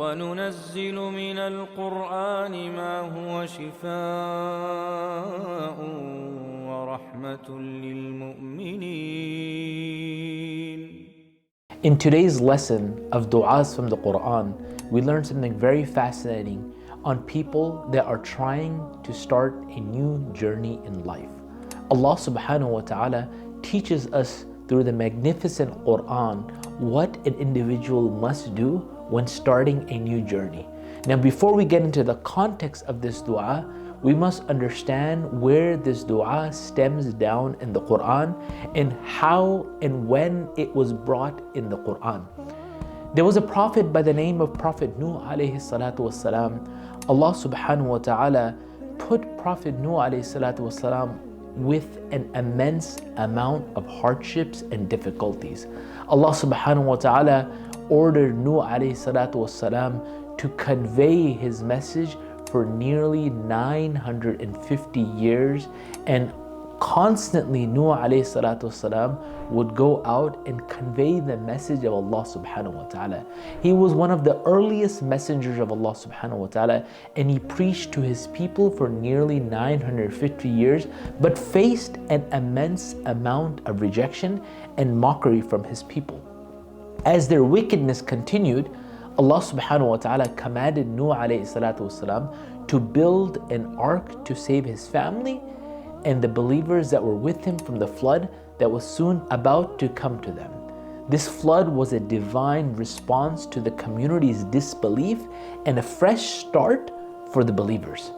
وَنُنَزِّلُ مِنَ الْقُرْآنِ مَا هُوَ شِفَاءٌ وَرَحْمَةٌ لِلْمُؤْمِنِينَ. In today's lesson of du'as from the Quran, we learn something very fascinating on people that are trying to start a new journey in life. Allah subhanahu wa ta'ala teaches us through the magnificent Quran what an individual must do when starting a new journey. Now, before we get into the context of this dua, we must understand where this dua stems down in the Quran and how and when it was brought in the Quran. There was a prophet by the name of Prophet Nuh alayhi salatu wasalam. Allah subhanahu wa ta'ala put Prophet Nuh alayhi salatu wasalam with an immense amount of hardships and difficulties. Allah subhanahu wa ta'ala ordered Nuh alayhi salatu wasalam to convey his message for nearly 950 years, and constantly Nuh alayhi salatu wasalam would go out and convey the message of Allah subhanahu wa ta'ala. He was one of the earliest messengers of Allah subhanahu wa ta'ala, and he preached to his people for nearly 950 years, but faced an immense amount of rejection and mockery from his people. As their wickedness continued, Allah subhanahu wa ta'ala commanded Nuh alayhi salatu wasalam to build an ark to save his family and the believers that were with him from the flood that was soon about to come to them. This flood was a divine response to the community's disbelief and a fresh start for the believers.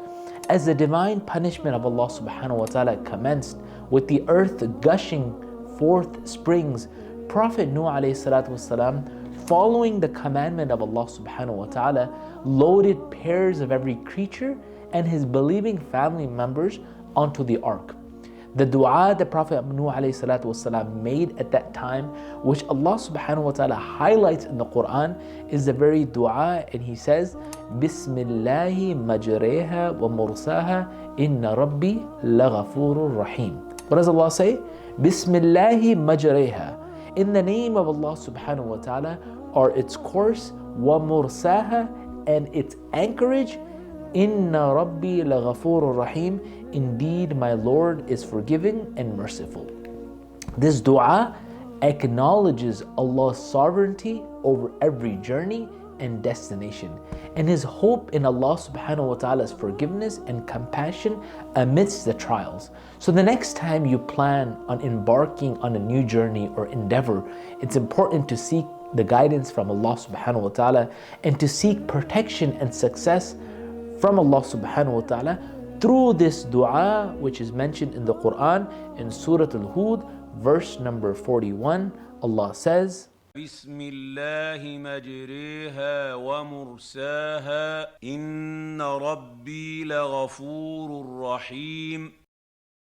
As the divine punishment of Allah subhanahu wa ta'ala commenced with the earth gushing forth springs, Prophet Nuh alayhi salatu wasalam, following the commandment of Allah subhanahu wa ta'ala, loaded pairs of every creature and his believing family members onto the ark. The dua that Prophet Nuh alayhi salatu wasalam made at that time, which Allah subhanahu wa ta'ala highlights in the Quran, is the very dua, and he says, Bismillahi majreha wa mursaha inna rabbi laghafurur rahim. What does Allah say? Bismillahi majreha. In the name of Allah subhanahu wa ta'ala are its course, wa mursaha, and its anchorage, Inna Rabbi laghafurur rahim. Indeed, my Lord is forgiving and merciful. This dua acknowledges Allah's sovereignty over every journey and destination, and his hope in Allah subhanahu wa ta'ala's forgiveness and compassion amidst the trials. So the next time you plan on embarking on a new journey or endeavor, it's important to seek the guidance from Allah subhanahu wa ta'ala and to seek protection and success from Allah subhanahu wa ta'ala through this dua, which is mentioned in the Quran in Surah Al-Hud, verse number 41. Allah says, Bismillahi majriha wa mursaha inna rabbi laghafurur rahim.